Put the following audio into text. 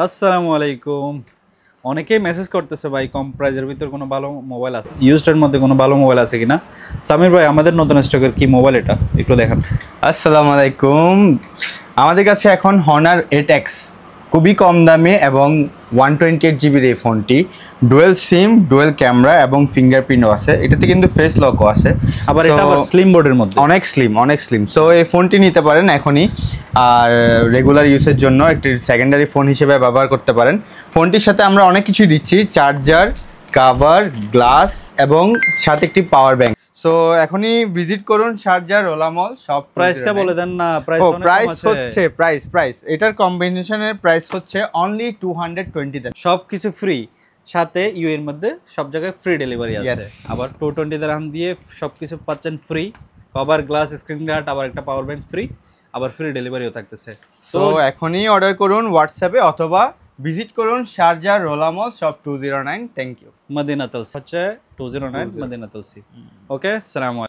আসসালামু আলাইকুম। অনেকেই মেসেজ করতেছে ভাই কম প্রাইজের ভিতর কোনো ভালো মোবাইল আছে, ইউজডের মধ্যে কোনো ভালো মোবাইল আছে কিনা। সামির ভাই, আমাদের নতুন স্টকের কি মোবাইল এটা একটু দেখান। আসসালামু আলাইকুম। আমাদের কাছে এখন হনার 8X খুবই কম দামে এবং 128GB এই ফোনটি, ডুয়েল সিম, ডুয়েল ক্যামেরা এবং ফিঙ্গারপ্রিন্টও আছে। এটাতে কিন্তু ফেস লকও আছে, আবার এটা আবার স্লিম বোর্ডের মধ্যে, অনেক স্লিম। সো এই ফোনটি নিতে পারেন এখনই, আর রেগুলার ইউজের জন্য একটি সেকেন্ডারি ফোন হিসেবে ব্যবহার করতে পারেন। ফোনটির সাথে আমরা অনেক কিছুই দিচ্ছি, চার্জার, কাভার, গ্লাস এবং সাথে একটি পাওয়ার ব্যাংক। সো এখনই ভিজিট করুন শারজাহ রোলা মল। সব প্রাইসটা বলে দেন না। প্রাইস এটার কম্বিনেশনের প্রাইস হচ্ছে অনলি 220। সবকিছু ফ্রি, সাথে ইউ এর মধ্যে সব জায়গায় ফ্রি ডেলিভারি আছে। আবার 220 দিরহাম দিয়ে সবকিছু পাচ্ছেন free, cover, glass, screen guard, আবার একটা পাওয়ার ব্যাংক ফ্রি, আবার ফ্রি ডেলিভারিও থাকতেছে। সো এখনই অর্ডার করুন হোয়াটসঅ্যাপে অথবা ভিজিট করুন Sharjah Rolla mall shop 209। Thank you. মদিনাতুল হচ্ছে 209 মদিনাতুল সি। ওকে, আসসালামু আলাইকুম।